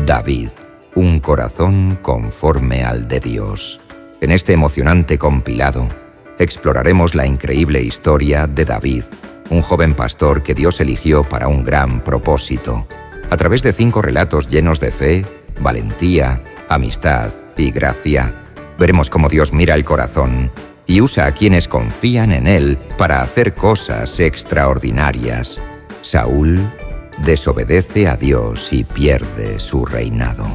David, un corazón conforme al de Dios. En este emocionante compilado, exploraremos la increíble historia de David, un joven pastor que Dios eligió para un gran propósito. A través de 5 relatos llenos de fe, valentía, amistad y gracia, veremos cómo Dios mira el corazón y usa a quienes confían en él para hacer cosas extraordinarias. Saúl desobedece a Dios y pierde su reinado.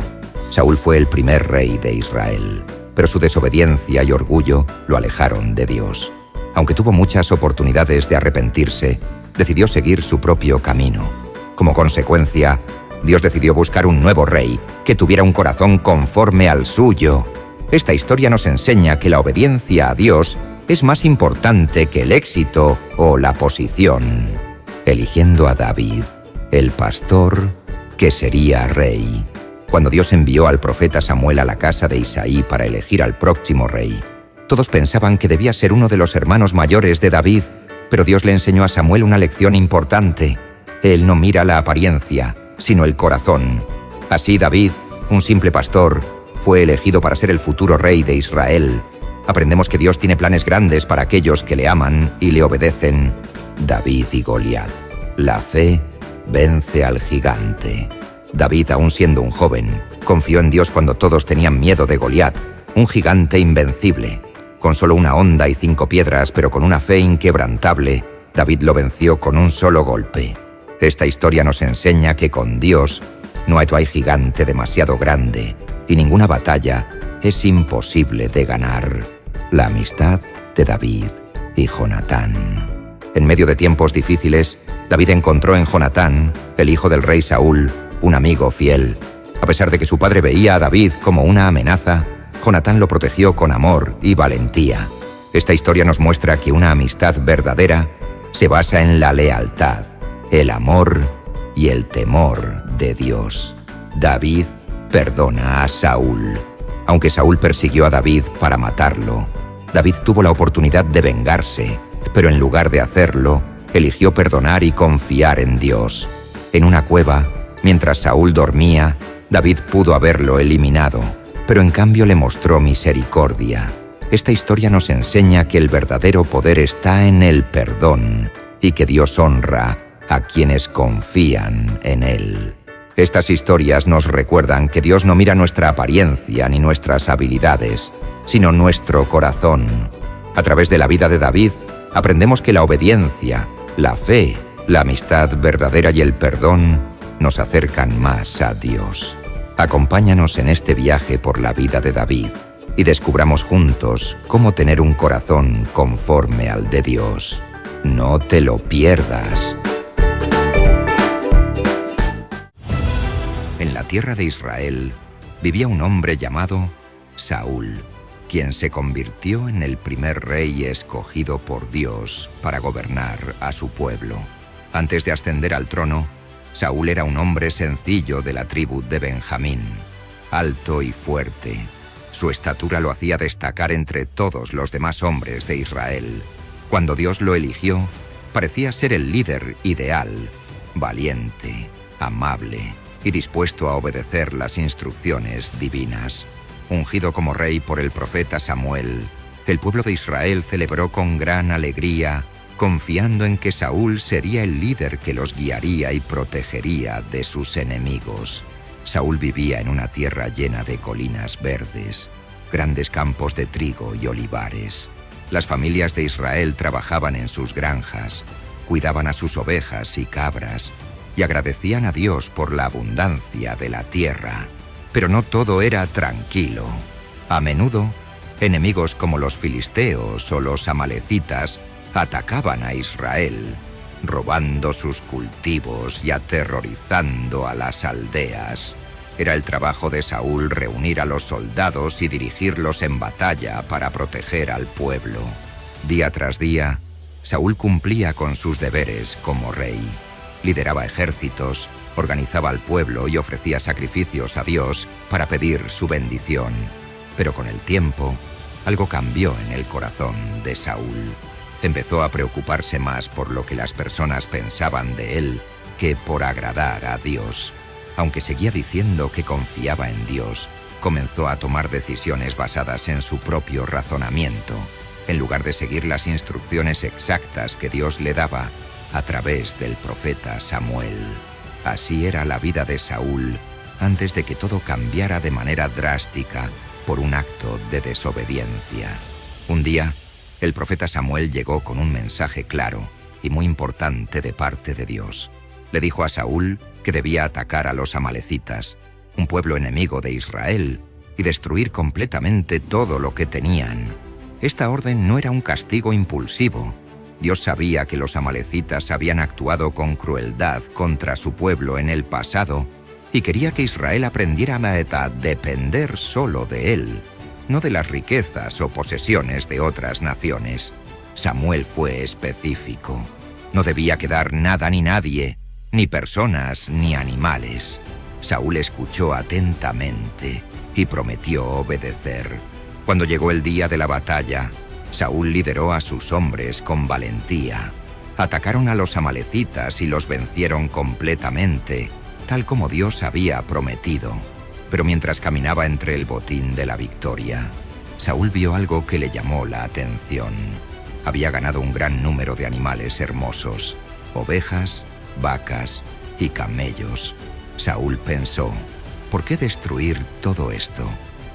Saúl fue el primer rey de Israel, pero su desobediencia y orgullo lo alejaron de Dios. Aunque tuvo muchas oportunidades de arrepentirse, decidió seguir su propio camino. Como consecuencia, Dios decidió buscar un nuevo rey que tuviera un corazón conforme al suyo. Esta historia nos enseña que la obediencia a Dios es más importante que el éxito o la posición. Eligiendo a David, el pastor que sería rey. Cuando Dios envió al profeta Samuel a la casa de Isaí para elegir al próximo rey, todos pensaban que debía ser uno de los hermanos mayores de David, pero Dios le enseñó a Samuel una lección importante. Él no mira la apariencia, sino el corazón. Así David, un simple pastor, fue elegido para ser el futuro rey de Israel. Aprendemos que Dios tiene planes grandes para aquellos que le aman y le obedecen. David y Goliat. La fe vence al gigante. David, aún siendo un joven, confió en Dios cuando todos tenían miedo de Goliat, un gigante invencible. Con solo una honda y 5 piedras, pero con una fe inquebrantable, David lo venció con un solo golpe. Esta historia nos enseña que con Dios no hay gigante demasiado grande y ninguna batalla es imposible de ganar. La amistad de David y Jonatán. En medio de tiempos difíciles, David encontró en Jonatán, el hijo del rey Saúl, un amigo fiel. A pesar de que su padre veía a David como una amenaza, Jonatán lo protegió con amor y valentía. Esta historia nos muestra que una amistad verdadera se basa en la lealtad, el amor y el temor de Dios. David perdona a Saúl. Aunque Saúl persiguió a David para matarlo, David tuvo la oportunidad de vengarse, pero en lugar de hacerlo, eligió perdonar y confiar en Dios. En una cueva, mientras Saúl dormía, David pudo haberlo eliminado, pero en cambio le mostró misericordia. Esta historia nos enseña que el verdadero poder está en el perdón y que Dios honra a quienes confían en él. Estas historias nos recuerdan que Dios no mira nuestra apariencia ni nuestras habilidades, sino nuestro corazón. A través de la vida de David, aprendemos que la obediencia, la fe, la amistad verdadera y el perdón nos acercan más a Dios. Acompáñanos en este viaje por la vida de David y descubramos juntos cómo tener un corazón conforme al de Dios. No te lo pierdas. En la tierra de Israel vivía un hombre llamado Saúl, quien se convirtió en el primer rey escogido por Dios para gobernar a su pueblo. Antes de ascender al trono, Saúl era un hombre sencillo de la tribu de Benjamín, alto y fuerte. Su estatura lo hacía destacar entre todos los demás hombres de Israel. Cuando Dios lo eligió, parecía ser el líder ideal, valiente, amable y dispuesto a obedecer las instrucciones divinas. Ungido como rey por el profeta Samuel, el pueblo de Israel celebró con gran alegría, confiando en que Saúl sería el líder que los guiaría y protegería de sus enemigos. Saúl vivía en una tierra llena de colinas verdes, grandes campos de trigo y olivares. Las familias de Israel trabajaban en sus granjas, cuidaban a sus ovejas y cabras y agradecían a Dios por la abundancia de la tierra. Pero no todo era tranquilo. A menudo, enemigos como los filisteos o los amalecitas atacaban a Israel, robando sus cultivos y aterrorizando a las aldeas. Era el trabajo de Saúl reunir a los soldados y dirigirlos en batalla para proteger al pueblo. Día tras día, Saúl cumplía con sus deberes como rey. Lideraba ejércitos, organizaba al pueblo y ofrecía sacrificios a Dios para pedir su bendición. Pero con el tiempo, algo cambió en el corazón de Saúl. Empezó a preocuparse más por lo que las personas pensaban de él que por agradar a Dios. Aunque seguía diciendo que confiaba en Dios, comenzó a tomar decisiones basadas en su propio razonamiento, en lugar de seguir las instrucciones exactas que Dios le daba a través del profeta Samuel. Así era la vida de Saúl antes de que todo cambiara de manera drástica por un acto de desobediencia. Un día, el profeta Samuel llegó con un mensaje claro y muy importante de parte de Dios. Le dijo a Saúl que debía atacar a los amalecitas, un pueblo enemigo de Israel, y destruir completamente todo lo que tenían. Esta orden no era un castigo impulsivo. Dios sabía que los amalecitas habían actuado con crueldad contra su pueblo en el pasado y quería que Israel aprendiera a depender solo de él, no de las riquezas o posesiones de otras naciones. Samuel fue específico. No debía quedar nada ni nadie, ni personas ni animales. Saúl escuchó atentamente y prometió obedecer. Cuando llegó el día de la batalla, Saúl lideró a sus hombres con valentía. Atacaron a los amalecitas y los vencieron completamente, tal como Dios había prometido. Pero mientras caminaba entre el botín de la victoria, Saúl vio algo que le llamó la atención. Había ganado un gran número de animales hermosos: ovejas, vacas y camellos. Saúl pensó, ¿por qué destruir todo esto?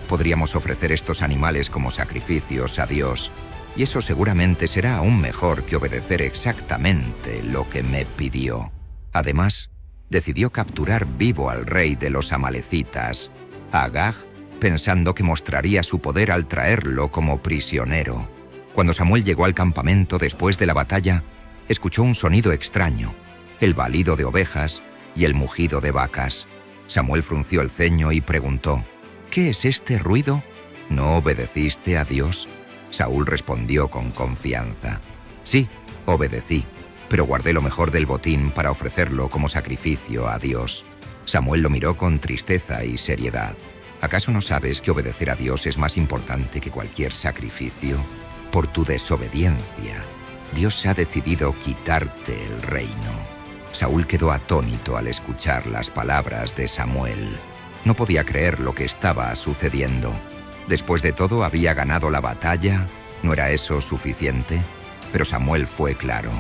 Podríamos ofrecer estos animales como sacrificios a Dios, y eso seguramente será aún mejor que obedecer exactamente lo que me pidió. Además, decidió capturar vivo al rey de los amalecitas, Agag, pensando que mostraría su poder al traerlo como prisionero. Cuando Samuel llegó al campamento después de la batalla, escuchó un sonido extraño: el balido de ovejas y el mugido de vacas. Samuel frunció el ceño y preguntó, ¿qué es este ruido? ¿No obedeciste a Dios? Saúl respondió con confianza, sí, obedecí, pero guardé lo mejor del botín para ofrecerlo como sacrificio a Dios. Samuel lo miró con tristeza y seriedad. ¿Acaso no sabes que obedecer a Dios es más importante que cualquier sacrificio? Por tu desobediencia, Dios ha decidido quitarte el reino. Saúl quedó atónito al escuchar las palabras de Samuel. No podía creer lo que estaba sucediendo. Después de todo, había ganado la batalla. ¿No era eso suficiente? Pero Samuel fue claro.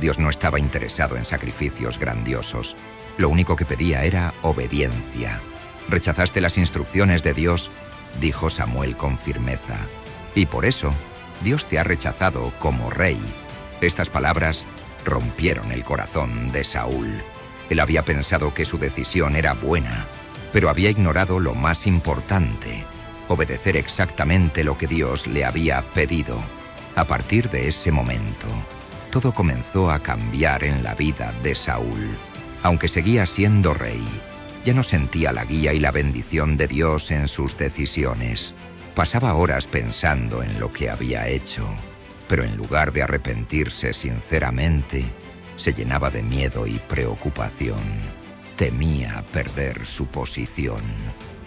Dios no estaba interesado en sacrificios grandiosos. Lo único que pedía era obediencia. ¿Rechazaste las instrucciones de Dios?, dijo Samuel con firmeza. Y por eso, Dios te ha rechazado como rey. Estas palabras rompieron el corazón de Saúl. Él había pensado que su decisión era buena, pero había ignorado lo más importante: obedecer exactamente lo que Dios le había pedido. A partir de ese momento, todo comenzó a cambiar en la vida de Saúl. Aunque seguía siendo rey, ya no sentía la guía y la bendición de Dios en sus decisiones. Pasaba horas pensando en lo que había hecho, pero en lugar de arrepentirse sinceramente, se llenaba de miedo y preocupación. Temía perder su posición,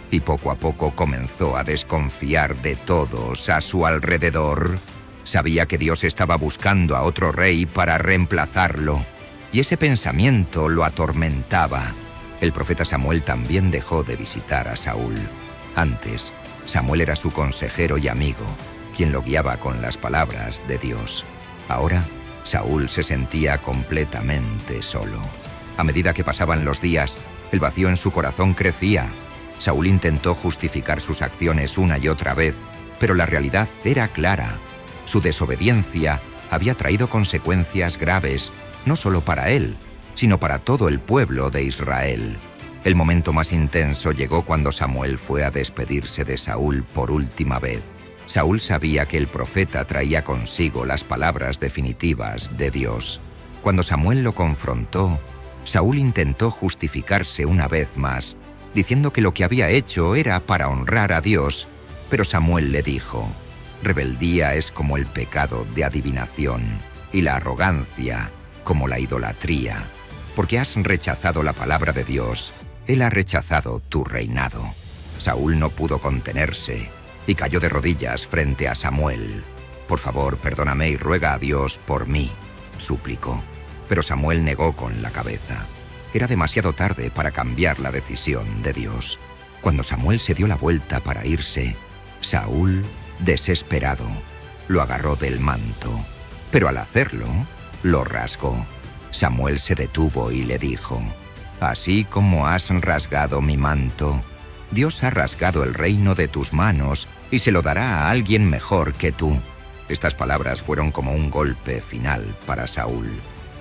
y poco a poco comenzó a desconfiar de todos a su alrededor. Sabía que Dios estaba buscando a otro rey para reemplazarlo, y ese pensamiento lo atormentaba. El profeta Samuel también dejó de visitar a Saúl. Antes, Samuel era su consejero y amigo, quien lo guiaba con las palabras de Dios. Ahora, Saúl se sentía completamente solo. A medida que pasaban los días, el vacío en su corazón crecía. Saúl intentó justificar sus acciones una y otra vez, pero la realidad era clara. Su desobediencia había traído consecuencias graves, no solo para él, sino para todo el pueblo de Israel. El momento más intenso llegó cuando Samuel fue a despedirse de Saúl por última vez. Saúl sabía que el profeta traía consigo las palabras definitivas de Dios. Cuando Samuel lo confrontó, Saúl intentó justificarse una vez más, diciendo que lo que había hecho era para honrar a Dios, pero Samuel le dijo: rebeldía es como el pecado de adivinación y la arrogancia como la idolatría. Porque has rechazado la palabra de Dios, Él ha rechazado tu reinado. Saúl no pudo contenerse y cayó de rodillas frente a Samuel. Por favor, perdóname y ruega a Dios por mí, suplicó. Pero Samuel negó con la cabeza. Era demasiado tarde para cambiar la decisión de Dios. Cuando Samuel se dio la vuelta para irse, Saúl, desesperado, lo agarró del manto. Pero al hacerlo, lo rasgó. Samuel se detuvo y le dijo: «Así como has rasgado mi manto, Dios ha rasgado el reino de tus manos y se lo dará a alguien mejor que tú». Estas palabras fueron como un golpe final para Saúl.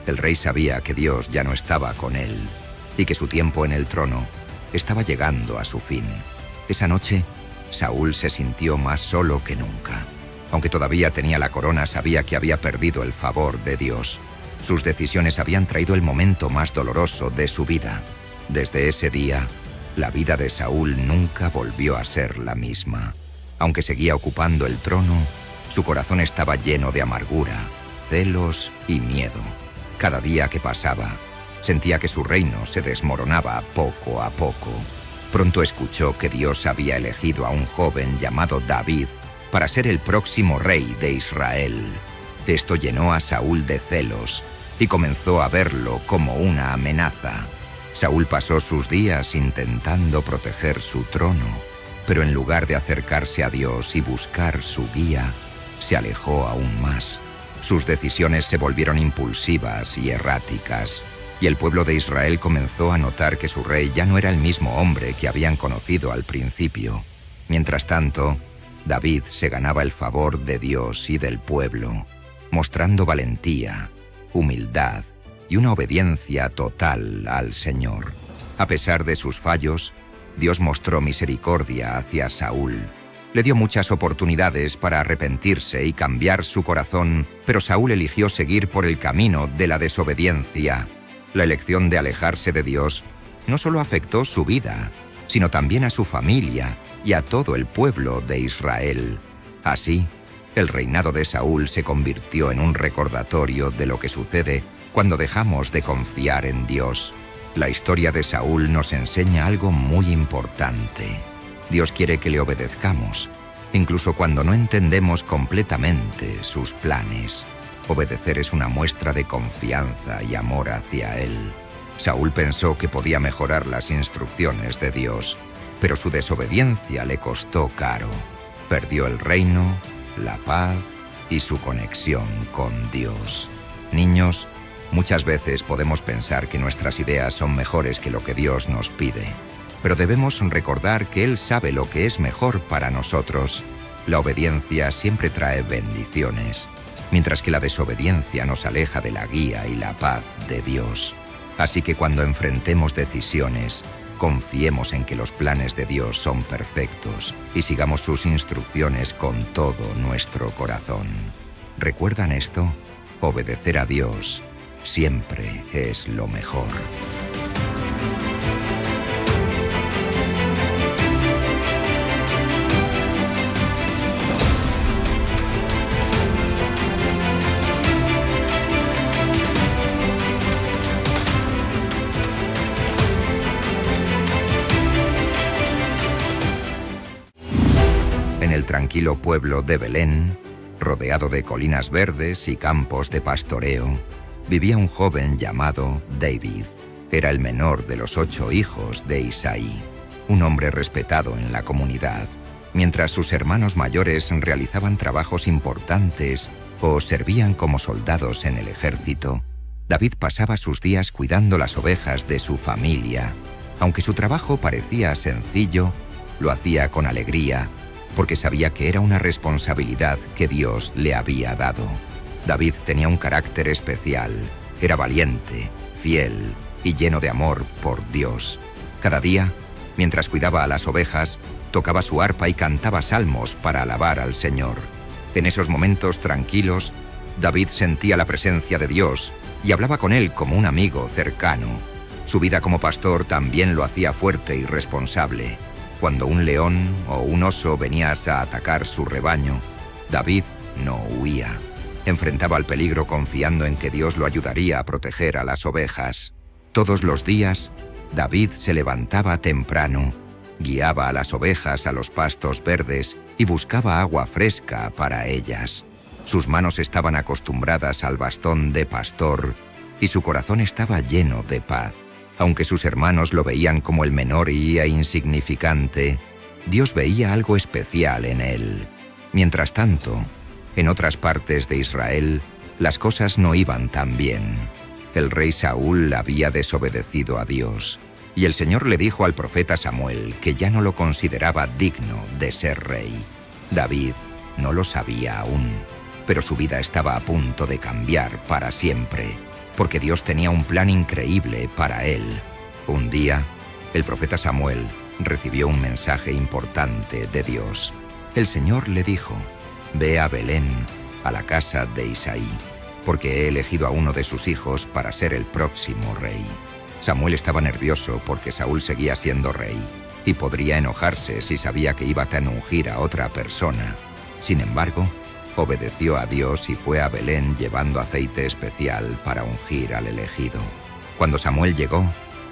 El rey sabía que Dios ya no estaba con él y que su tiempo en el trono estaba llegando a su fin. Esa noche, Saúl se sintió más solo que nunca. Aunque todavía tenía la corona, sabía que había perdido el favor de Dios. Sus decisiones habían traído el momento más doloroso de su vida. Desde ese día, la vida de Saúl nunca volvió a ser la misma. Aunque seguía ocupando el trono, su corazón estaba lleno de amargura, celos y miedo. Cada día que pasaba, sentía que su reino se desmoronaba poco a poco. Pronto escuchó que Dios había elegido a un joven llamado David para ser el próximo rey de Israel. Esto llenó a Saúl de celos y comenzó a verlo como una amenaza. Saúl pasó sus días intentando proteger su trono, pero en lugar de acercarse a Dios y buscar su guía, se alejó aún más. Sus decisiones se volvieron impulsivas y erráticas, y el pueblo de Israel comenzó a notar que su rey ya no era el mismo hombre que habían conocido al principio. Mientras tanto, David se ganaba el favor de Dios y del pueblo, mostrando valentía, humildad y una obediencia total al Señor. A pesar de sus fallos, Dios mostró misericordia hacia Saúl. Le dio muchas oportunidades para arrepentirse y cambiar su corazón, pero Saúl eligió seguir por el camino de la desobediencia. La elección de alejarse de Dios no solo afectó su vida, sino también a su familia y a todo el pueblo de Israel. Así, el reinado de Saúl se convirtió en un recordatorio de lo que sucede cuando dejamos de confiar en Dios. La historia de Saúl nos enseña algo muy importante. Dios quiere que le obedezcamos, incluso cuando no entendemos completamente sus planes. Obedecer es una muestra de confianza y amor hacia Él. Saúl pensó que podía mejorar las instrucciones de Dios, pero su desobediencia le costó caro. Perdió el reino, la paz y su conexión con Dios. Niños, muchas veces podemos pensar que nuestras ideas son mejores que lo que Dios nos pide, pero debemos recordar que Él sabe lo que es mejor para nosotros. La obediencia siempre trae bendiciones, mientras que la desobediencia nos aleja de la guía y la paz de Dios. Así que cuando enfrentemos decisiones, confiemos en que los planes de Dios son perfectos y sigamos sus instrucciones con todo nuestro corazón. ¿Recuerdan esto? Obedecer a Dios siempre es lo mejor. En el tranquilo pueblo de Belén, rodeado de colinas verdes y campos de pastoreo, vivía un joven llamado David. Era el menor de los 8 hijos de Isaí, un hombre respetado en la comunidad. Mientras sus hermanos mayores realizaban trabajos importantes o servían como soldados en el ejército, David pasaba sus días cuidando las ovejas de su familia. Aunque su trabajo parecía sencillo, lo hacía con alegría, porque sabía que era una responsabilidad que Dios le había dado. David tenía un carácter especial, era valiente, fiel y lleno de amor por Dios. Cada día, mientras cuidaba a las ovejas, tocaba su arpa y cantaba salmos para alabar al Señor. En esos momentos tranquilos, David sentía la presencia de Dios y hablaba con Él como un amigo cercano. Su vida como pastor también lo hacía fuerte y responsable. Cuando un león o un oso venía a atacar su rebaño, David no huía. Enfrentaba el peligro confiando en que Dios lo ayudaría a proteger a las ovejas. Todos los días, David se levantaba temprano, guiaba a las ovejas a los pastos verdes y buscaba agua fresca para ellas. Sus manos estaban acostumbradas al bastón de pastor y su corazón estaba lleno de paz. Aunque sus hermanos lo veían como el menor e insignificante, Dios veía algo especial en él. Mientras tanto, en otras partes de Israel, las cosas no iban tan bien. El rey Saúl había desobedecido a Dios, y el Señor le dijo al profeta Samuel que ya no lo consideraba digno de ser rey. David no lo sabía aún, pero su vida estaba a punto de cambiar para siempre, porque Dios tenía un plan increíble para él. Un día, el profeta Samuel recibió un mensaje importante de Dios. El Señor le dijo: «Ve a Belén, a la casa de Isaí, porque he elegido a uno de sus hijos para ser el próximo rey». Samuel estaba nervioso porque Saúl seguía siendo rey, y podría enojarse si sabía que iba a ungir a otra persona. Sin embargo, obedeció a Dios y fue a Belén llevando aceite especial para ungir al elegido. Cuando Samuel llegó,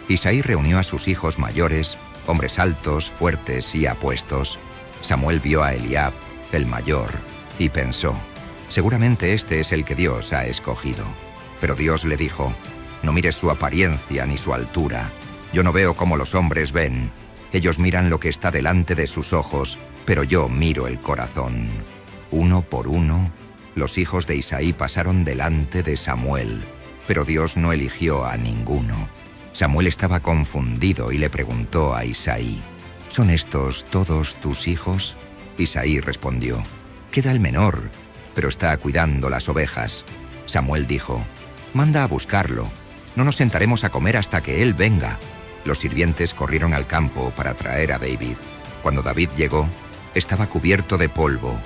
Isaí reunió a sus hijos mayores, hombres altos, fuertes y apuestos. Samuel vio a Eliab, el mayor, y pensó: «Seguramente este es el que Dios ha escogido». Pero Dios le dijo: «No mires su apariencia ni su altura. Yo no veo como los hombres ven. Ellos miran lo que está delante de sus ojos, pero yo miro el corazón». Uno por uno, los hijos de Isaí pasaron delante de Samuel, pero Dios no eligió a ninguno. Samuel estaba confundido y le preguntó a Isaí: «¿Son estos todos tus hijos?». Isaí respondió: «Queda el menor, pero está cuidando las ovejas». Samuel dijo: «Manda a buscarlo. No nos sentaremos a comer hasta que él venga». Los sirvientes corrieron al campo para traer a David. Cuando David llegó, estaba cubierto de polvo,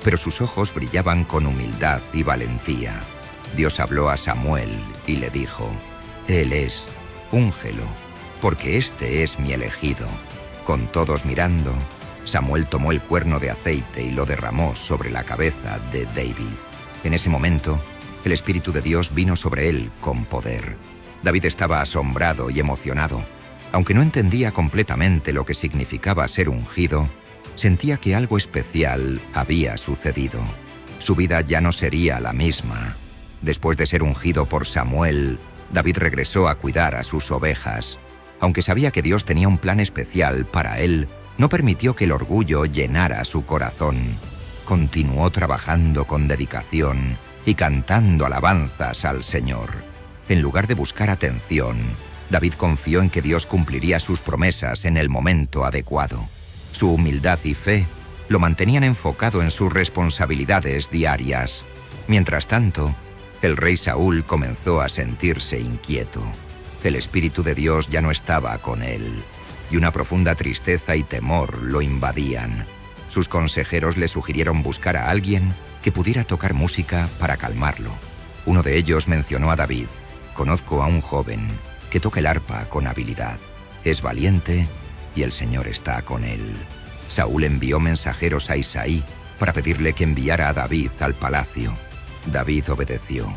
pero sus ojos brillaban con humildad y valentía. Dios habló a Samuel y le dijo: «Él es, úngelo, porque este es mi elegido». Con todos mirando, Samuel tomó el cuerno de aceite y lo derramó sobre la cabeza de David. En ese momento, el Espíritu de Dios vino sobre él con poder. David estaba asombrado y emocionado. Aunque no entendía completamente lo que significaba ser ungido, sentía que algo especial había sucedido. Su vida ya no sería la misma. Después de ser ungido por Samuel, David regresó a cuidar a sus ovejas. Aunque sabía que Dios tenía un plan especial para él, no permitió que el orgullo llenara su corazón. Continuó trabajando con dedicación y cantando alabanzas al Señor. En lugar de buscar atención, David confió en que Dios cumpliría sus promesas en el momento adecuado. Su humildad y fe lo mantenían enfocado en sus responsabilidades diarias. Mientras tanto, el rey Saúl comenzó a sentirse inquieto. El Espíritu de Dios ya no estaba con él, y una profunda tristeza y temor lo invadían. Sus consejeros le sugirieron buscar a alguien que pudiera tocar música para calmarlo. Uno de ellos mencionó a David: «Conozco a un joven que toca el arpa con habilidad. Es valiente y el Señor está con él». Saúl envió mensajeros a Isaí para pedirle que enviara a David al palacio. David obedeció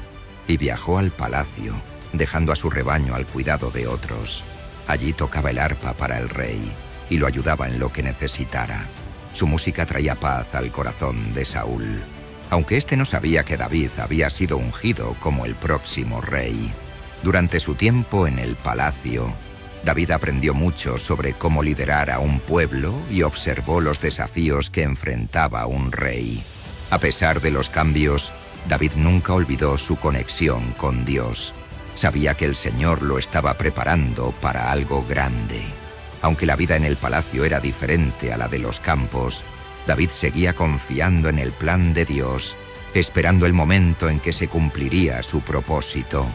y viajó al palacio, dejando a su rebaño al cuidado de otros. Allí tocaba el arpa para el rey y lo ayudaba en lo que necesitara. Su música traía paz al corazón de Saúl, aunque éste no sabía que David había sido ungido como el próximo rey. Durante su tiempo en el palacio, David aprendió mucho sobre cómo liderar a un pueblo y observó los desafíos que enfrentaba un rey. A pesar de los cambios, David nunca olvidó su conexión con Dios. Sabía que el Señor lo estaba preparando para algo grande. Aunque la vida en el palacio era diferente a la de los campos, David seguía confiando en el plan de Dios, esperando el momento en que se cumpliría su propósito.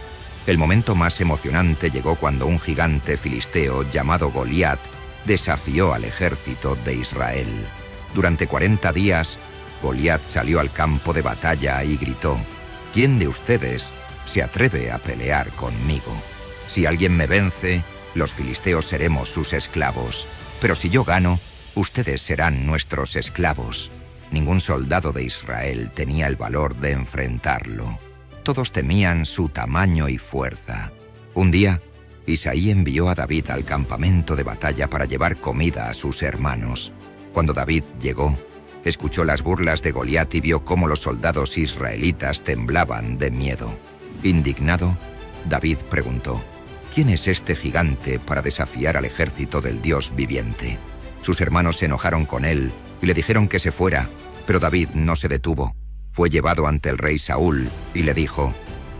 El momento más emocionante llegó cuando un gigante filisteo llamado Goliat desafió al ejército de Israel. Durante 40 días, Goliat salió al campo de batalla y gritó: «¿Quién de ustedes se atreve a pelear conmigo? Si alguien me vence, los filisteos seremos sus esclavos. Pero si yo gano, ustedes serán nuestros esclavos». Ningún soldado de Israel tenía el valor de enfrentarlo. Todos temían su tamaño y fuerza. Un día, Isaí envió a David al campamento de batalla para llevar comida a sus hermanos. Cuando David llegó, escuchó las burlas de Goliat y vio cómo los soldados israelitas temblaban de miedo. Indignado, David preguntó: ¿Quién es este gigante para desafiar al ejército del Dios viviente? Sus hermanos se enojaron con él y le dijeron que se fuera, pero David no se detuvo. Fue llevado ante el rey Saúl y le dijo: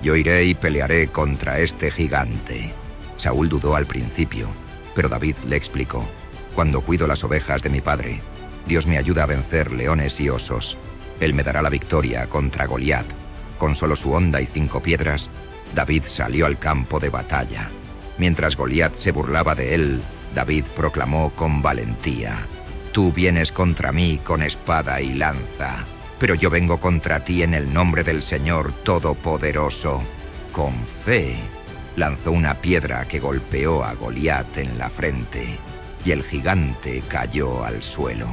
«Yo iré y pelearé contra este gigante». Saúl dudó al principio, pero David le explicó: «Cuando cuido las ovejas de mi padre, Dios me ayuda a vencer leones y osos. Él me dará la victoria contra Goliat». Con solo su honda y 5 piedras, David salió al campo de batalla. Mientras Goliat se burlaba de él, David proclamó con valentía: «Tú vienes contra mí con espada y lanza, pero yo vengo contra ti en el nombre del Señor Todopoderoso». Con fe, lanzó una piedra que golpeó a Goliat en la frente, y el gigante cayó al suelo.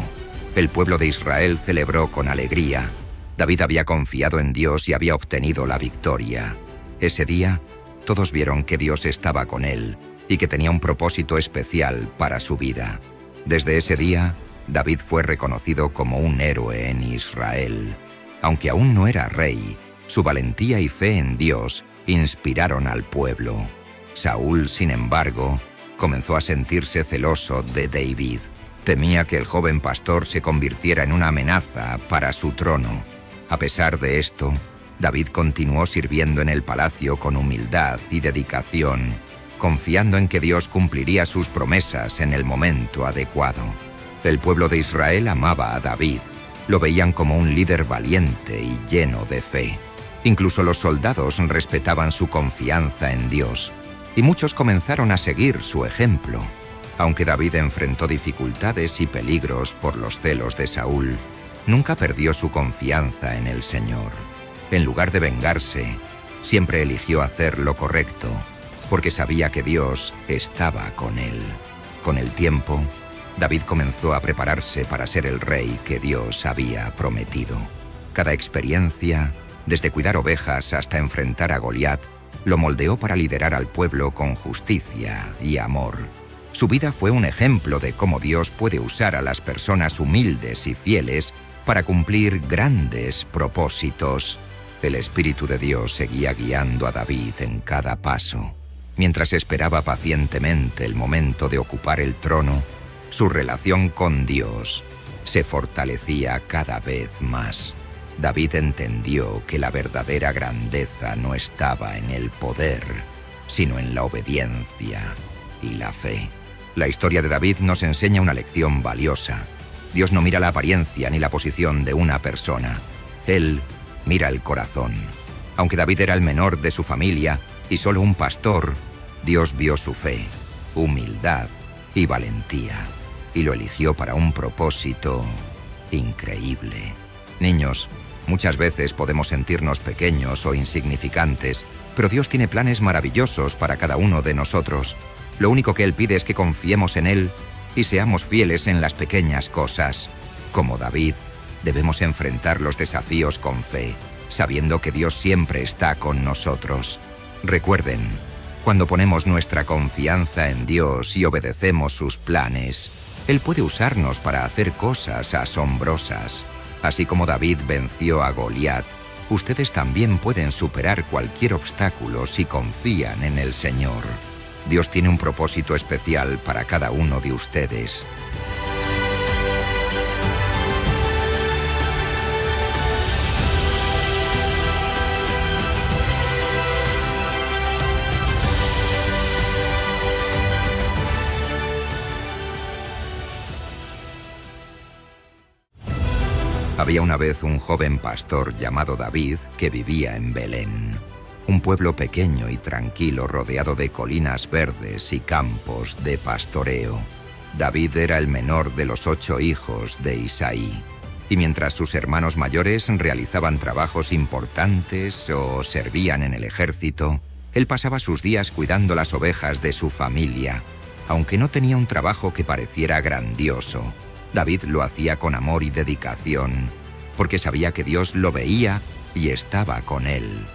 El pueblo de Israel celebró con alegría. David había confiado en Dios y había obtenido la victoria. Ese día, todos vieron que Dios estaba con él y que tenía un propósito especial para su vida. Desde ese día, David fue reconocido como un héroe en Israel. Aunque aún no era rey, su valentía y fe en Dios inspiraron al pueblo. Saúl, sin embargo, comenzó a sentirse celoso de David. Temía que el joven pastor se convirtiera en una amenaza para su trono. A pesar de esto, David continuó sirviendo en el palacio con humildad y dedicación, confiando en que Dios cumpliría sus promesas en el momento adecuado. El pueblo de Israel amaba a David, lo veían como un líder valiente y lleno de fe. Incluso los soldados respetaban su confianza en Dios, y muchos comenzaron a seguir su ejemplo. Aunque David enfrentó dificultades y peligros por los celos de Saúl, nunca perdió su confianza en el Señor. En lugar de vengarse, siempre eligió hacer lo correcto, porque sabía que Dios estaba con él. Con el tiempo, David comenzó a prepararse para ser el rey que Dios había prometido. Cada experiencia, desde cuidar ovejas hasta enfrentar a Goliat, lo moldeó para liderar al pueblo con justicia y amor. Su vida fue un ejemplo de cómo Dios puede usar a las personas humildes y fieles para cumplir grandes propósitos. El Espíritu de Dios seguía guiando a David en cada paso. Mientras esperaba pacientemente el momento de ocupar el trono, su relación con Dios se fortalecía cada vez más. David entendió que la verdadera grandeza no estaba en el poder, sino en la obediencia y la fe. La historia de David nos enseña una lección valiosa. Dios no mira la apariencia ni la posición de una persona. Él mira el corazón. Aunque David era el menor de su familia y solo un pastor, Dios vio su fe, humildad y valentía, y lo eligió para un propósito increíble. Niños, muchas veces podemos sentirnos pequeños o insignificantes, pero Dios tiene planes maravillosos para cada uno de nosotros. Lo único que Él pide es que confiemos en Él y seamos fieles en las pequeñas cosas. Como David, debemos enfrentar los desafíos con fe, sabiendo que Dios siempre está con nosotros. Recuerden, cuando ponemos nuestra confianza en Dios y obedecemos sus planes, Él puede usarnos para hacer cosas asombrosas. Así como David venció a Goliat, ustedes también pueden superar cualquier obstáculo si confían en el Señor. Dios tiene un propósito especial para cada uno de ustedes. Había una vez un joven pastor llamado David que vivía en Belén, un pueblo pequeño y tranquilo rodeado de colinas verdes y campos de pastoreo. David era el menor de los 8 hijos de Isaí, y mientras sus hermanos mayores realizaban trabajos importantes o servían en el ejército, él pasaba sus días cuidando las ovejas de su familia. Aunque no tenía un trabajo que pareciera grandioso, David lo hacía con amor y dedicación, porque sabía que Dios lo veía y estaba con él.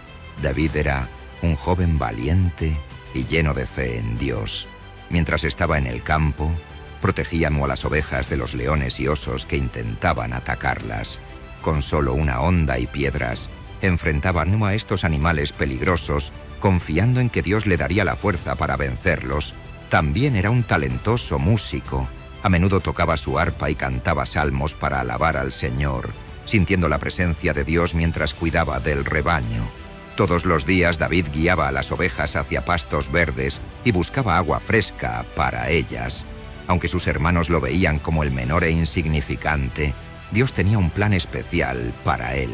David era un joven valiente y lleno de fe en Dios. Mientras estaba en el campo, protegía a las ovejas de los leones y osos que intentaban atacarlas. Con solo una honda y piedras, enfrentaba no a estos animales peligrosos, confiando en que Dios le daría la fuerza para vencerlos, también era un talentoso músico. A menudo tocaba su arpa y cantaba salmos para alabar al Señor, sintiendo la presencia de Dios mientras cuidaba del rebaño. Todos los días David guiaba a las ovejas hacia pastos verdes y buscaba agua fresca para ellas. Aunque sus hermanos lo veían como el menor e insignificante, Dios tenía un plan especial para él.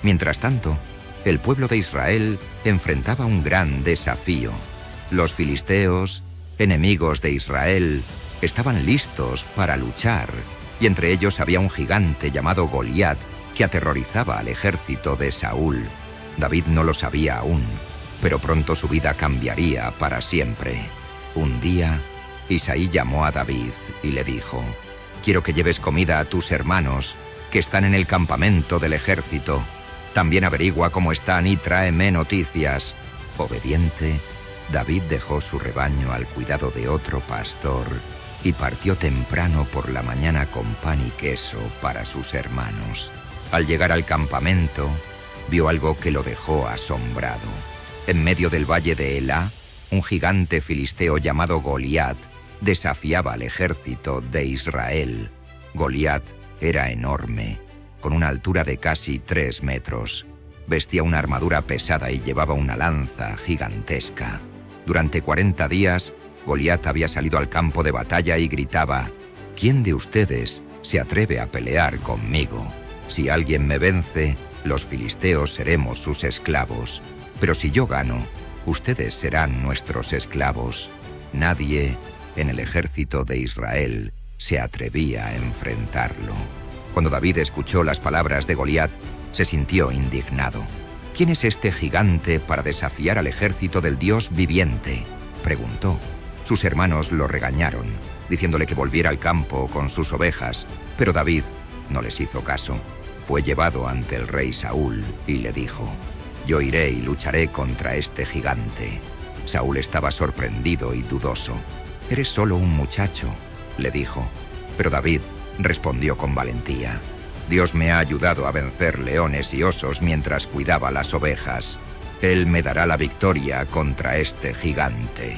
Mientras tanto, el pueblo de Israel enfrentaba un gran desafío. Los filisteos, enemigos de Israel, estaban listos para luchar, y entre ellos había un gigante llamado Goliat que aterrorizaba al ejército de Saúl. David no lo sabía aún, pero pronto su vida cambiaría para siempre. Un día, Isaí llamó a David y le dijo: «Quiero que lleves comida a tus hermanos, que están en el campamento del ejército. También averigua cómo están y tráeme noticias». Obediente, David dejó su rebaño al cuidado de otro pastor y partió temprano por la mañana con pan y queso para sus hermanos. Al llegar al campamento, vio algo que lo dejó asombrado. En medio del valle de Elá, un gigante filisteo llamado Goliat desafiaba al ejército de Israel. Goliat era enorme, con una altura de casi 3 metros. Vestía una armadura pesada y llevaba una lanza gigantesca. Durante 40 días, Goliat había salido al campo de batalla y gritaba: «¿Quién de ustedes se atreve a pelear conmigo? Si alguien me vence, los filisteos seremos sus esclavos. Pero si yo gano, ustedes serán nuestros esclavos». Nadie en el ejército de Israel se atrevía a enfrentarlo. Cuando David escuchó las palabras de Goliat, se sintió indignado. «¿Quién es este gigante para desafiar al ejército del Dios viviente?», preguntó. Sus hermanos lo regañaron, diciéndole que volviera al campo con sus ovejas, pero David no les hizo caso. Fue llevado ante el rey Saúl y le dijo: «Yo iré y lucharé contra este gigante». Saúl estaba sorprendido y dudoso. «Eres solo un muchacho», le dijo. Pero David respondió con valentía: «Dios me ha ayudado a vencer leones y osos mientras cuidaba las ovejas. Él me dará la victoria contra este gigante».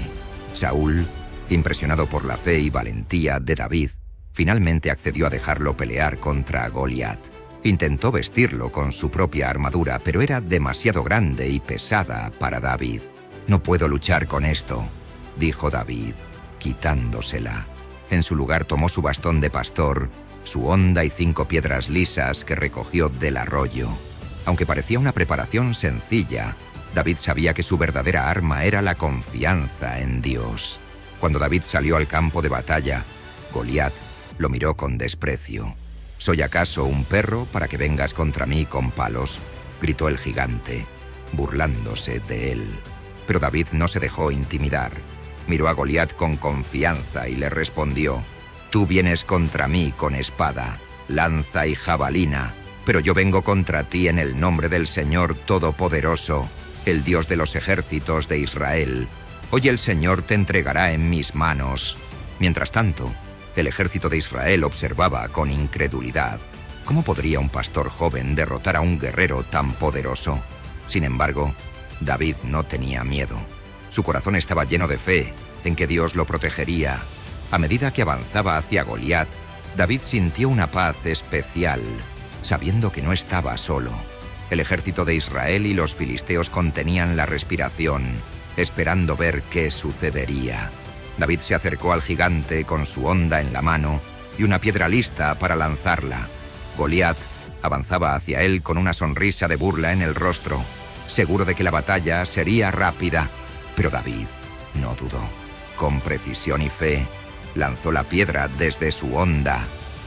Saúl, impresionado por la fe y valentía de David, finalmente accedió a dejarlo pelear contra Goliat. Intentó vestirlo con su propia armadura, pero era demasiado grande y pesada para David. «No puedo luchar con esto», dijo David, quitándosela. En su lugar tomó su bastón de pastor, su honda y 5 piedras lisas que recogió del arroyo. Aunque parecía una preparación sencilla, David sabía que su verdadera arma era la confianza en Dios. Cuando David salió al campo de batalla, Goliat lo miró con desprecio. «¿Soy acaso un perro para que vengas contra mí con palos?», gritó el gigante, burlándose de él. Pero David no se dejó intimidar. Miró a Goliat con confianza y le respondió: «Tú vienes contra mí con espada, lanza y jabalina, pero yo vengo contra ti en el nombre del Señor Todopoderoso, el Dios de los ejércitos de Israel. Hoy el Señor te entregará en mis manos». Mientras tanto, el ejército de Israel observaba con incredulidad. ¿Cómo podría un pastor joven derrotar a un guerrero tan poderoso? Sin embargo, David no tenía miedo. Su corazón estaba lleno de fe en que Dios lo protegería. A medida que avanzaba hacia Goliat, David sintió una paz especial, sabiendo que no estaba solo. El ejército de Israel y los filisteos contenían la respiración, esperando ver qué sucedería. David se acercó al gigante con su honda en la mano y una piedra lista para lanzarla. Goliat avanzaba hacia él con una sonrisa de burla en el rostro, seguro de que la batalla sería rápida. Pero David no dudó. Con precisión y fe, lanzó la piedra desde su honda.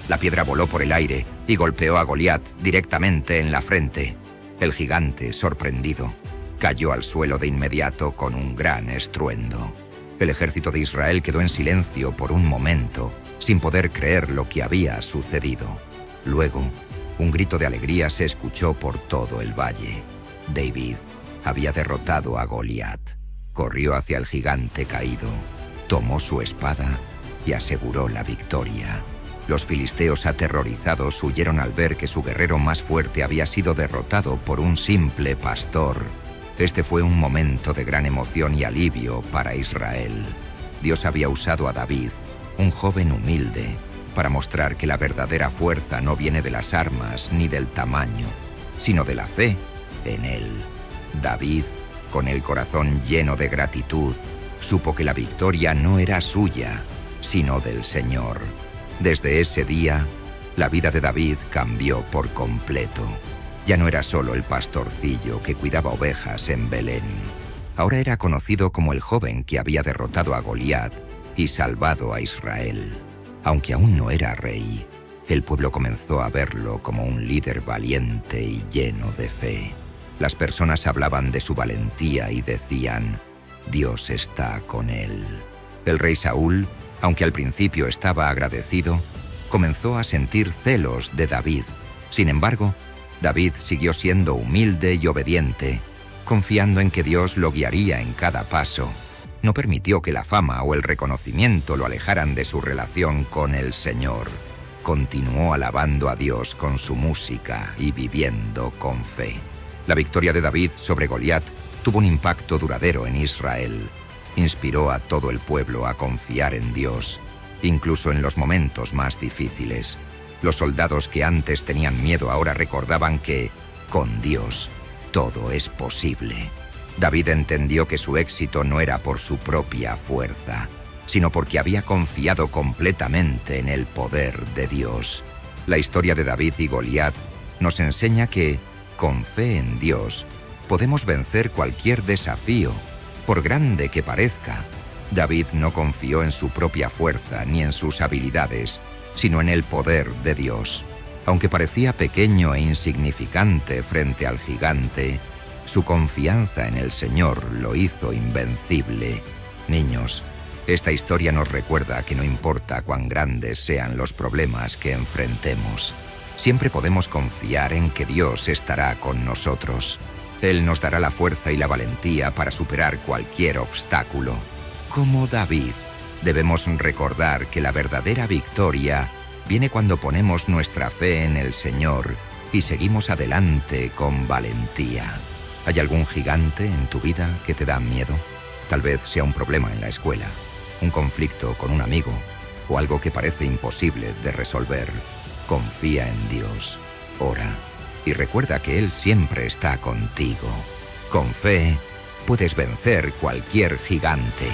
La piedra voló por el aire y golpeó a Goliat directamente en la frente. El gigante, sorprendido, cayó al suelo de inmediato con un gran estruendo. El ejército de Israel quedó en silencio por un momento, sin poder creer lo que había sucedido. Luego, un grito de alegría se escuchó por todo el valle. David había derrotado a Goliat. Corrió hacia el gigante caído, tomó su espada y aseguró la victoria. Los filisteos aterrorizados huyeron al ver que su guerrero más fuerte había sido derrotado por un simple pastor. Este fue un momento de gran emoción y alivio para Israel. Dios había usado a David, un joven humilde, para mostrar que la verdadera fuerza no viene de las armas ni del tamaño, sino de la fe en él. David, con el corazón lleno de gratitud, supo que la victoria no era suya, sino del Señor. Desde ese día, la vida de David cambió por completo. Ya no era solo el pastorcillo que cuidaba ovejas en Belén. Ahora era conocido como el joven que había derrotado a Goliat y salvado a Israel. Aunque aún no era rey, el pueblo comenzó a verlo como un líder valiente y lleno de fe. Las personas hablaban de su valentía y decían: Dios está con él. El rey Saúl, aunque al principio estaba agradecido, comenzó a sentir celos de David. Sin embargo, David siguió siendo humilde y obediente, confiando en que Dios lo guiaría en cada paso. No permitió que la fama o el reconocimiento lo alejaran de su relación con el Señor. Continuó alabando a Dios con su música y viviendo con fe. La victoria de David sobre Goliat tuvo un impacto duradero en Israel. Inspiró a todo el pueblo a confiar en Dios, incluso en los momentos más difíciles. Los soldados que antes tenían miedo ahora recordaban que, con Dios, todo es posible. David entendió que su éxito no era por su propia fuerza, sino porque había confiado completamente en el poder de Dios. La historia de David y Goliat nos enseña que, con fe en Dios, podemos vencer cualquier desafío, por grande que parezca. David no confió en su propia fuerza ni en sus habilidades, sino en el poder de Dios. Aunque parecía pequeño e insignificante frente al gigante, su confianza en el Señor lo hizo invencible. Niños, esta historia nos recuerda que no importa cuán grandes sean los problemas que enfrentemos, siempre podemos confiar en que Dios estará con nosotros. Él nos dará la fuerza y la valentía para superar cualquier obstáculo. Como David, debemos recordar que la verdadera victoria viene cuando ponemos nuestra fe en el Señor y seguimos adelante con valentía. ¿Hay algún gigante en tu vida que te da miedo? Tal vez sea un problema en la escuela, un conflicto con un amigo o algo que parece imposible de resolver. Confía en Dios, ora y recuerda que Él siempre está contigo. Con fe, puedes vencer cualquier gigante.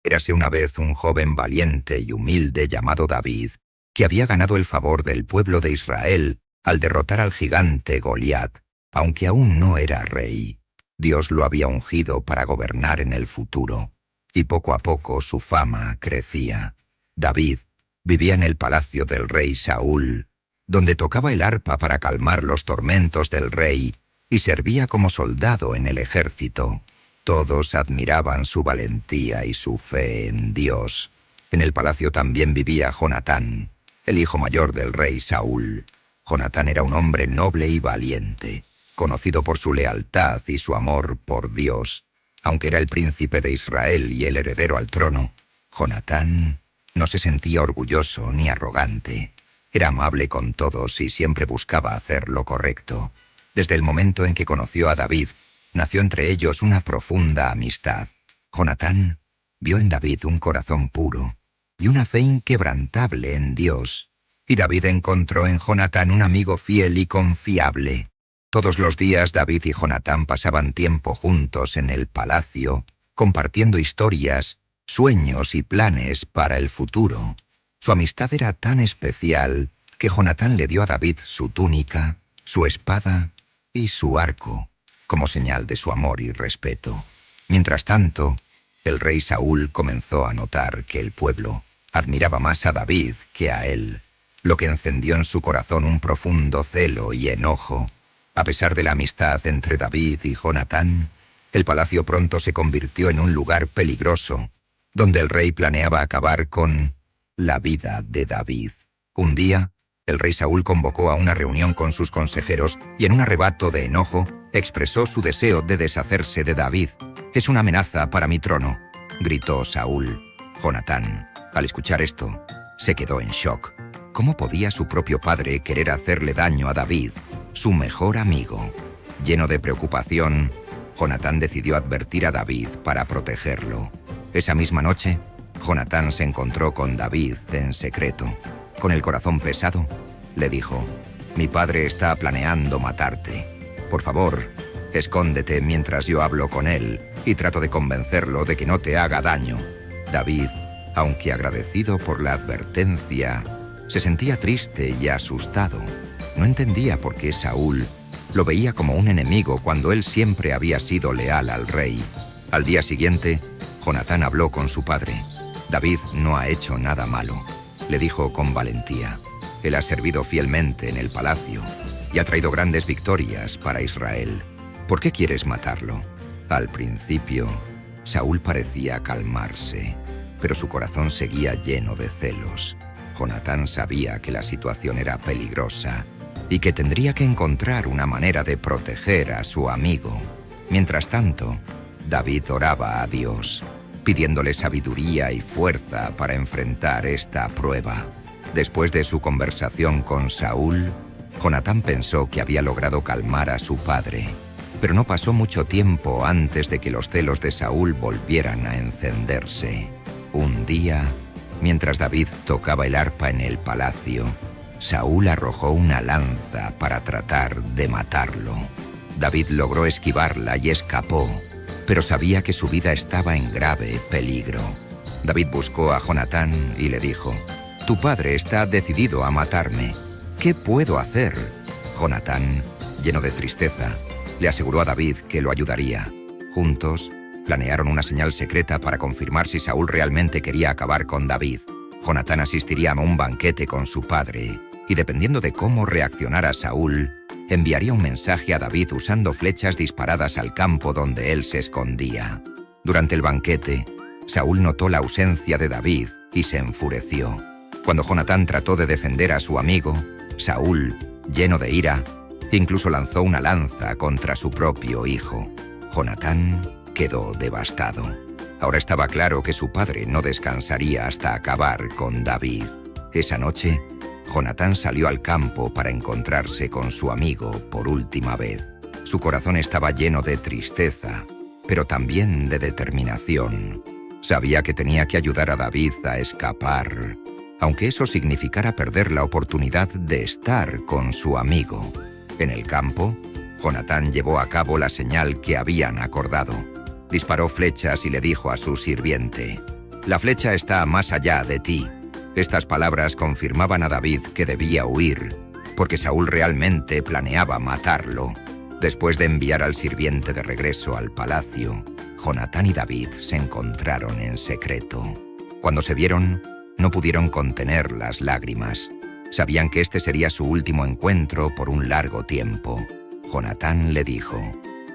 Érase una vez un joven valiente y humilde llamado David, que había ganado el favor del pueblo de Israel al derrotar al gigante Goliat, aunque aún no era rey. Dios lo había ungido para gobernar en el futuro, y poco a poco su fama crecía. David vivía en el palacio del rey Saúl, donde tocaba el arpa para calmar los tormentos del rey y servía como soldado en el ejército. Todos admiraban su valentía y su fe en Dios. En el palacio también vivía Jonatán, el hijo mayor del rey Saúl. Jonatán era un hombre noble y valiente, conocido por su lealtad y su amor por Dios. Aunque era el príncipe de Israel y el heredero al trono, Jonatán no se sentía orgulloso ni arrogante. Era amable con todos y siempre buscaba hacer lo correcto. Desde el momento en que conoció a David, nació entre ellos una profunda amistad. Jonatán vio en David un corazón puro y una fe inquebrantable en Dios. Y David encontró en Jonatán un amigo fiel y confiable. Todos los días David y Jonatán pasaban tiempo juntos en el palacio, compartiendo historias, sueños y planes para el futuro. Su amistad era tan especial que Jonatán le dio a David su túnica, su espada y su arco, como señal de su amor y respeto. Mientras tanto, el rey Saúl comenzó a notar que el pueblo admiraba más a David que a él, lo que encendió en su corazón un profundo celo y enojo. A pesar de la amistad entre David y Jonatán, El palacio pronto se convirtió en un lugar peligroso, donde el rey planeaba acabar con la vida de David. Un día, el rey Saúl convocó a una reunión con sus consejeros y en un arrebato de enojo expresó su deseo de deshacerse de David. «Es una amenaza para mi trono», gritó Saúl. Jonatán, al escuchar esto, se quedó en shock. ¿Cómo podía su propio padre querer hacerle daño a David, su mejor amigo? Lleno de preocupación, Jonatán decidió advertir a David para protegerlo. Esa misma noche, Jonatán se encontró con David en secreto. Con el corazón pesado, le dijo: «Mi padre está planeando matarte. Por favor, escóndete mientras yo hablo con él y trato de convencerlo de que no te haga daño». David, aunque agradecido por la advertencia, se sentía triste y asustado. No entendía por qué Saúl lo veía como un enemigo cuando él siempre había sido leal al rey. Al día siguiente, Jonatán habló con su padre. «David no ha hecho nada malo», le dijo con valentía. «Él ha servido fielmente en el palacio y ha traído grandes victorias para Israel. ¿Por qué quieres matarlo?» Al principio, Saúl parecía calmarse, pero su corazón seguía lleno de celos. Jonatán sabía que la situación era peligrosa y que tendría que encontrar una manera de proteger a su amigo. Mientras tanto, David oraba a Dios, pidiéndole sabiduría y fuerza para enfrentar esta prueba. Después de su conversación con Saúl, Jonatán pensó que había logrado calmar a su padre, pero no pasó mucho tiempo antes de que los celos de Saúl volvieran a encenderse. Un día, mientras David tocaba el arpa en el palacio, Saúl arrojó una lanza para tratar de matarlo. David logró esquivarla y escapó, pero sabía que su vida estaba en grave peligro. David buscó a Jonatán y le dijo: «Tu padre está decidido a matarme. ¿Qué puedo hacer?» Jonatán, lleno de tristeza, le aseguró a David que lo ayudaría. Juntos, planearon una señal secreta para confirmar si Saúl realmente quería acabar con David. Jonatán asistiría a un banquete con su padre y, dependiendo de cómo reaccionara Saúl, enviaría un mensaje a David usando flechas disparadas al campo donde él se escondía. Durante el banquete, Saúl notó la ausencia de David y se enfureció. Cuando Jonatán trató de defender a su amigo, Saúl, lleno de ira, incluso lanzó una lanza contra su propio hijo. Jonatán quedó devastado. Ahora estaba claro que su padre no descansaría hasta acabar con David. Esa noche, Jonatán salió al campo para encontrarse con su amigo por última vez. Su corazón estaba lleno de tristeza, pero también de determinación. Sabía que tenía que ayudar a David a escapar, aunque eso significara perder la oportunidad de estar con su amigo. En el campo, Jonatán llevó a cabo la señal que habían acordado. Disparó flechas y le dijo a su sirviente: «La flecha está más allá de ti». Estas palabras confirmaban a David que debía huir, porque Saúl realmente planeaba matarlo. Después de enviar al sirviente de regreso al palacio, Jonatán y David se encontraron en secreto. Cuando se vieron, no pudieron contener las lágrimas. Sabían que este sería su último encuentro por un largo tiempo. Jonatán le dijo: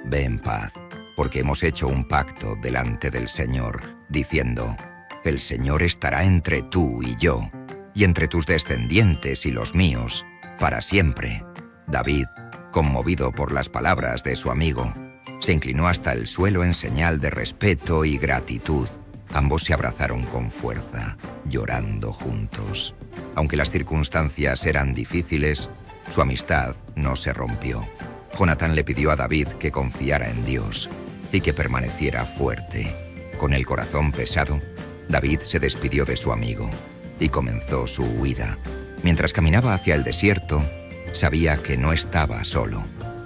«Ve en paz, porque hemos hecho un pacto delante del Señor, diciendo: el Señor estará entre tú y yo, y entre tus descendientes y los míos, para siempre». David, conmovido por las palabras de su amigo, se inclinó hasta el suelo en señal de respeto y gratitud. Ambos se abrazaron con fuerza, llorando juntos. Aunque las circunstancias eran difíciles, su amistad no se rompió. Jonatán le pidió a David que confiara en Dios y que permaneciera fuerte. Con el corazón pesado, David se despidió de su amigo y comenzó su huida. Mientras caminaba hacia el desierto, sabía que no estaba solo.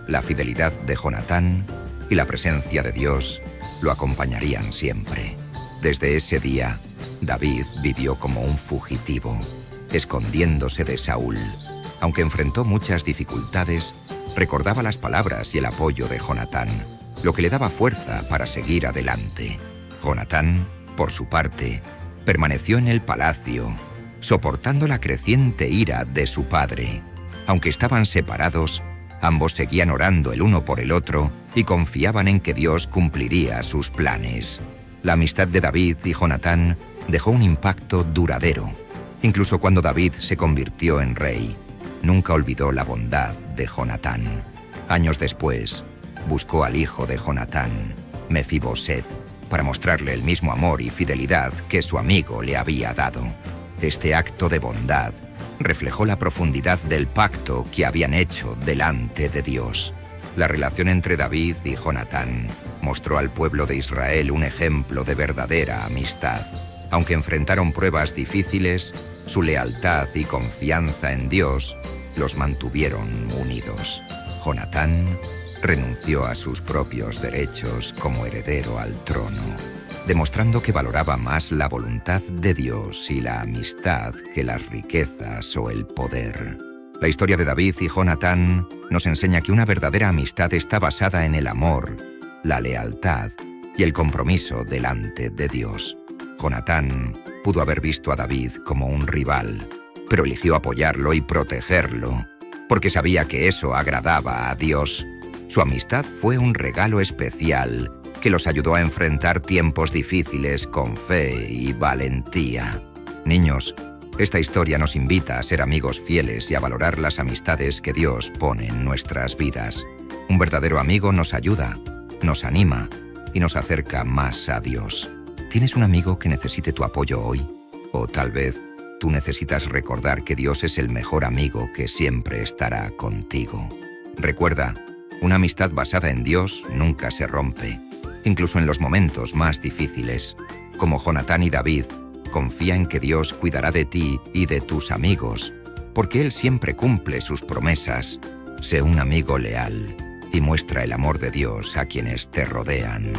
La fidelidad de Jonatán y la presencia de Dios lo acompañarían siempre. Desde ese día, David vivió como un fugitivo, escondiéndose de Saúl. Aunque enfrentó muchas dificultades, recordaba las palabras y el apoyo de Jonatán, lo que le daba fuerza para seguir adelante. Jonatán, por su parte, permaneció en el palacio, soportando la creciente ira de su padre. Aunque estaban separados, ambos seguían orando el uno por el otro y confiaban en que Dios cumpliría sus planes. La amistad de David y Jonatán dejó un impacto duradero. Incluso cuando David se convirtió en rey, nunca olvidó la bondad de Jonatán. Años después, buscó al hijo de Jonatán, Mefiboset, para mostrarle el mismo amor y fidelidad que su amigo le había dado. Este acto de bondad reflejó la profundidad del pacto que habían hecho delante de Dios. La relación entre David y Jonatán mostró al pueblo de Israel un ejemplo de verdadera amistad. Aunque enfrentaron pruebas difíciles, su lealtad y confianza en Dios los mantuvieron unidos. Jonatán renunció a sus propios derechos como heredero al trono, demostrando que valoraba más la voluntad de Dios y la amistad que las riquezas o el poder. La historia de David y Jonatán nos enseña que una verdadera amistad está basada en el amor, la lealtad y el compromiso delante de Dios. Jonatán pudo haber visto a David como un rival, pero eligió apoyarlo y protegerlo, porque sabía que eso agradaba a Dios. Su amistad fue un regalo especial que los ayudó a enfrentar tiempos difíciles con fe y valentía. Niños, esta historia nos invita a ser amigos fieles y a valorar las amistades que Dios pone en nuestras vidas. Un verdadero amigo nos ayuda, nos anima y nos acerca más a Dios. ¿Tienes un amigo que necesite tu apoyo hoy? O tal vez tú necesitas recordar que Dios es el mejor amigo que siempre estará contigo. Recuerda, una amistad basada en Dios nunca se rompe, incluso en los momentos más difíciles. Como Jonatán y David, confía en que Dios cuidará de ti y de tus amigos, porque Él siempre cumple sus promesas. Sé un amigo leal y muestra el amor de Dios a quienes te rodean.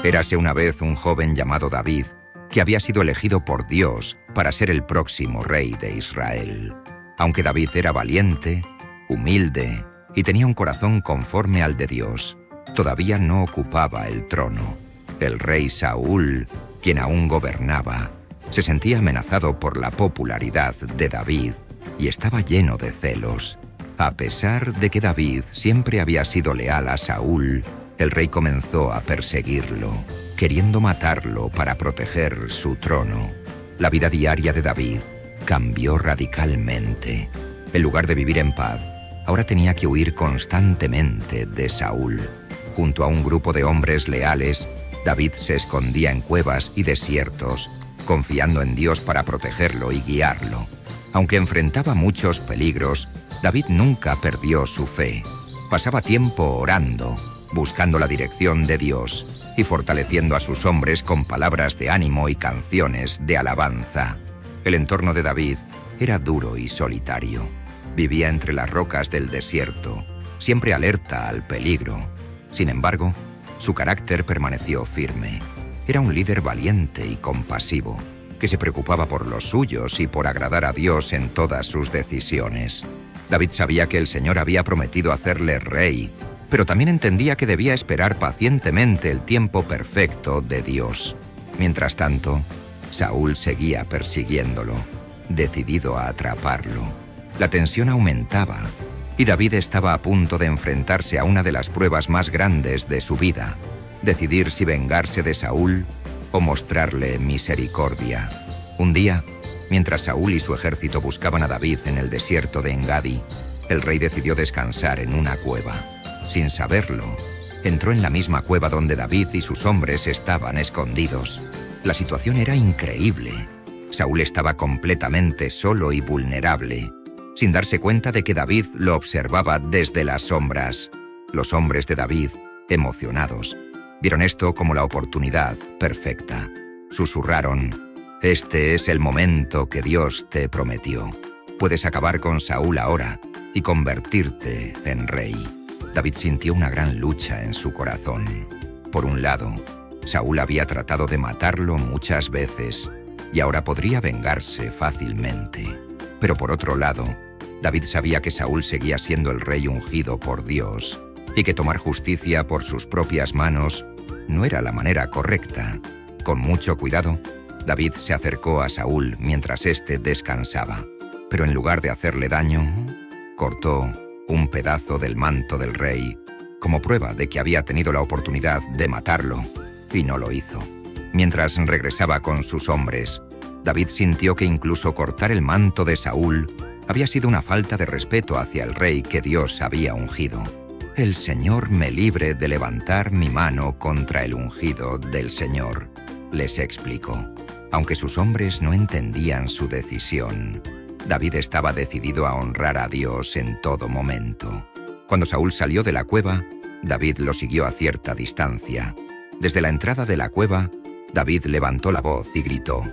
Érase una vez un joven llamado David, que había sido elegido por Dios para ser el próximo rey de Israel. Aunque David era valiente, humilde y tenía un corazón conforme al de Dios, todavía no ocupaba el trono. El rey Saúl, quien aún gobernaba, se sentía amenazado por la popularidad de David y estaba lleno de celos. A pesar de que David siempre había sido leal a Saúl, el rey comenzó a perseguirlo, queriendo matarlo para proteger su trono. La vida diaria de David cambió radicalmente. En lugar de vivir en paz, ahora tenía que huir constantemente de Saúl. Junto a un grupo de hombres leales, David se escondía en cuevas y desiertos, confiando en Dios para protegerlo y guiarlo. Aunque enfrentaba muchos peligros, David nunca perdió su fe. Pasaba tiempo orando, buscando la dirección de Dios y fortaleciendo a sus hombres con palabras de ánimo y canciones de alabanza. El entorno de David era duro y solitario. Vivía entre las rocas del desierto, siempre alerta al peligro. Sin embargo, su carácter permaneció firme. Era un líder valiente y compasivo, que se preocupaba por los suyos y por agradar a Dios en todas sus decisiones. David sabía que el Señor había prometido hacerle rey, pero también entendía que debía esperar pacientemente el tiempo perfecto de Dios. Mientras tanto, Saúl seguía persiguiéndolo, decidido a atraparlo. La tensión aumentaba, y David estaba a punto de enfrentarse a una de las pruebas más grandes de su vida: decidir si vengarse de Saúl o mostrarle misericordia. Un día, mientras Saúl y su ejército buscaban a David en el desierto de Engadi, el rey decidió descansar en una cueva. Sin saberlo, entró en la misma cueva donde David y sus hombres estaban escondidos. La situación era increíble. Saúl estaba completamente solo y vulnerable, sin darse cuenta de que David lo observaba desde las sombras. Los hombres de David, emocionados, vieron esto como la oportunidad perfecta. Susurraron: «Este es el momento que Dios te prometió. Puedes acabar con Saúl ahora y convertirte en rey». David sintió una gran lucha en su corazón. Por un lado, Saúl había tratado de matarlo muchas veces y ahora podría vengarse fácilmente. Pero por otro lado, David sabía que Saúl seguía siendo el rey ungido por Dios y que tomar justicia por sus propias manos no era la manera correcta. Con mucho cuidado, David se acercó a Saúl mientras éste descansaba, pero en lugar de hacerle daño, cortó un pedazo del manto del rey como prueba de que había tenido la oportunidad de matarlo, y no lo hizo. Mientras regresaba con sus hombres, David sintió que incluso cortar el manto de Saúl había sido una falta de respeto hacia el rey que Dios había ungido. «El Señor me libre de levantar mi mano contra el ungido del Señor», les explicó. Aunque sus hombres no entendían su decisión, David estaba decidido a honrar a Dios en todo momento. Cuando Saúl salió de la cueva, David lo siguió a cierta distancia. Desde la entrada de la cueva, David levantó la voz y gritó: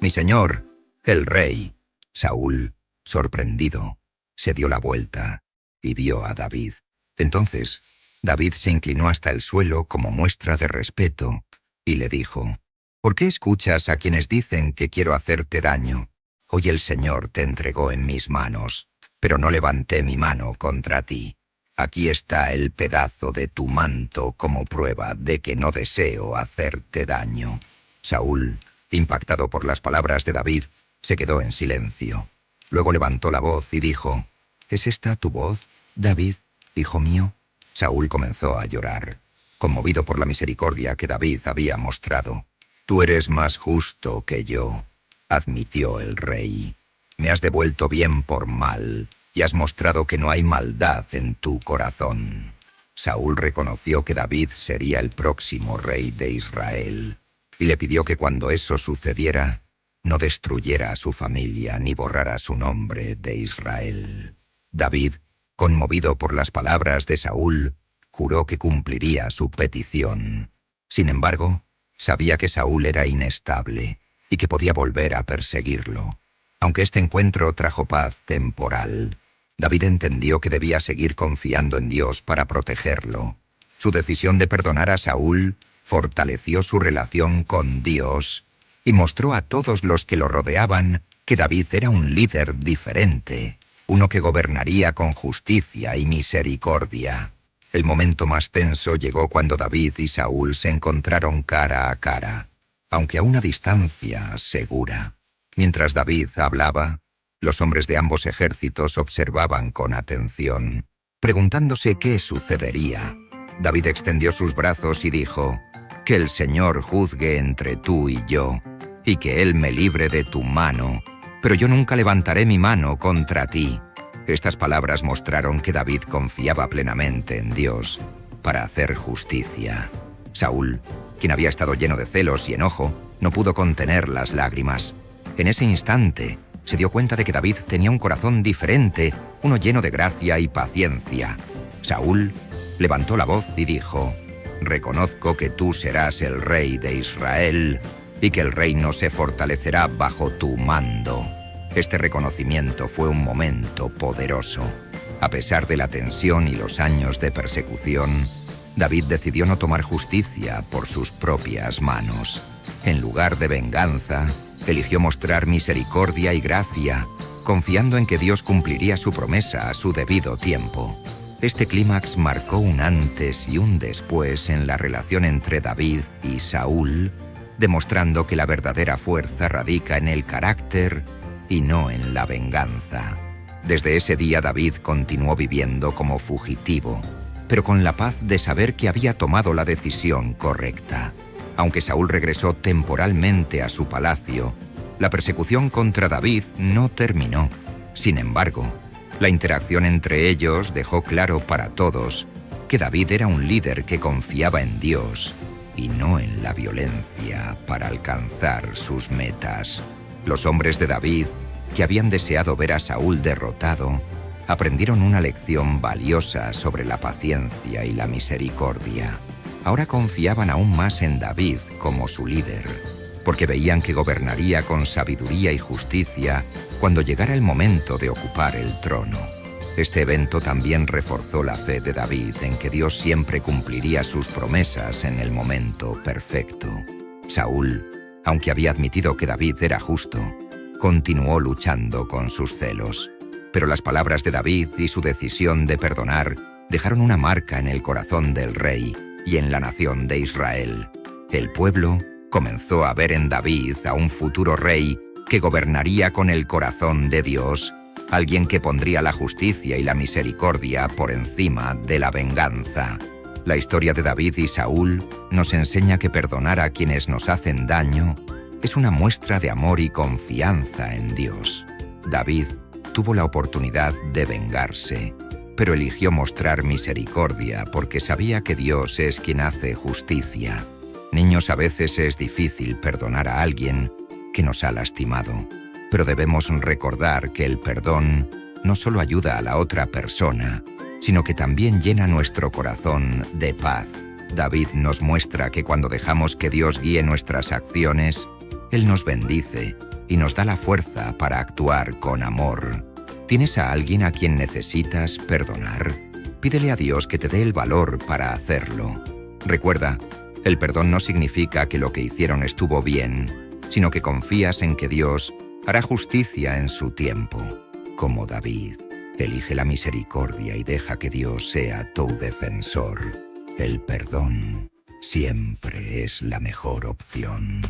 «¡Mi señor, el rey!». Saúl, sorprendido, se dio la vuelta y vio a David. Entonces, David se inclinó hasta el suelo como muestra de respeto y le dijo: «¿Por qué escuchas a quienes dicen que quiero hacerte daño? Hoy el Señor te entregó en mis manos, pero no levanté mi mano contra ti. Aquí está el pedazo de tu manto como prueba de que no deseo hacerte daño». Saúl, impactado por las palabras de David, se quedó en silencio. Luego levantó la voz y dijo: «¿Es esta tu voz, David, hijo mío?». Saúl comenzó a llorar, conmovido por la misericordia que David había mostrado. «Tú eres más justo que yo», admitió el rey. «Me has devuelto bien por mal y has mostrado que no hay maldad en tu corazón». Saúl reconoció que David sería el próximo rey de Israel y le pidió que cuando eso sucediera, no destruyera a su familia ni borrara su nombre de Israel. David, conmovido por las palabras de Saúl, juró que cumpliría su petición. Sin embargo, sabía que Saúl era inestable y que podía volver a perseguirlo. Aunque este encuentro trajo paz temporal, David entendió que debía seguir confiando en Dios para protegerlo. Su decisión de perdonar a Saúl fortaleció su relación con Dios y mostró a todos los que lo rodeaban que David era un líder diferente, uno que gobernaría con justicia y misericordia. El momento más tenso llegó cuando David y Saúl se encontraron cara a cara, aunque a una distancia segura. Mientras David hablaba, los hombres de ambos ejércitos observaban con atención, preguntándose qué sucedería. David extendió sus brazos y dijo: «Que el Señor juzgue entre tú y yo, y que Él me libre de tu mano, pero yo nunca levantaré mi mano contra ti». Estas palabras mostraron que David confiaba plenamente en Dios para hacer justicia. Saúl, quien había estado lleno de celos y enojo, no pudo contener las lágrimas. En ese instante, se dio cuenta de que David tenía un corazón diferente, uno lleno de gracia y paciencia. Saúl levantó la voz y dijo: «Reconozco que tú serás el rey de Israel y que el reino se fortalecerá bajo tu mando». Este reconocimiento fue un momento poderoso. A pesar de la tensión y los años de persecución, David decidió no tomar justicia por sus propias manos. En lugar de venganza, eligió mostrar misericordia y gracia, confiando en que Dios cumpliría su promesa a su debido tiempo. Este clímax marcó un antes y un después en la relación entre David y Saúl, demostrando que la verdadera fuerza radica en el carácter y no en la venganza. Desde ese día David continuó viviendo como fugitivo, pero con la paz de saber que había tomado la decisión correcta. Aunque Saúl regresó temporalmente a su palacio, la persecución contra David no terminó. Sin embargo, la interacción entre ellos dejó claro para todos que David era un líder que confiaba en Dios y no en la violencia para alcanzar sus metas. Los hombres de David, que habían deseado ver a Saúl derrotado, aprendieron una lección valiosa sobre la paciencia y la misericordia. Ahora confiaban aún más en David como su líder, porque veían que gobernaría con sabiduría y justicia cuando llegara el momento de ocupar el trono. Este evento también reforzó la fe de David en que Dios siempre cumpliría sus promesas en el momento perfecto. Saúl, aunque había admitido que David era justo, continuó luchando con sus celos. Pero las palabras de David y su decisión de perdonar dejaron una marca en el corazón del rey, y en la nación de Israel. El pueblo comenzó a ver en David a un futuro rey que gobernaría con el corazón de Dios, alguien que pondría la justicia y la misericordia por encima de la venganza. La historia de David y Saúl nos enseña que perdonar a quienes nos hacen daño es una muestra de amor y confianza en Dios. David tuvo la oportunidad de vengarse, pero eligió mostrar misericordia porque sabía que Dios es quien hace justicia. Niños, a veces es difícil perdonar a alguien que nos ha lastimado, pero debemos recordar que el perdón no solo ayuda a la otra persona, sino que también llena nuestro corazón de paz. David nos muestra que cuando dejamos que Dios guíe nuestras acciones, Él nos bendice y nos da la fuerza para actuar con amor. ¿Tienes a alguien a quien necesitas perdonar? Pídele a Dios que te dé el valor para hacerlo. Recuerda, el perdón no significa que lo que hicieron estuvo bien, sino que confías en que Dios hará justicia en su tiempo. Como David, elige la misericordia y deja que Dios sea tu defensor. El perdón siempre es la mejor opción.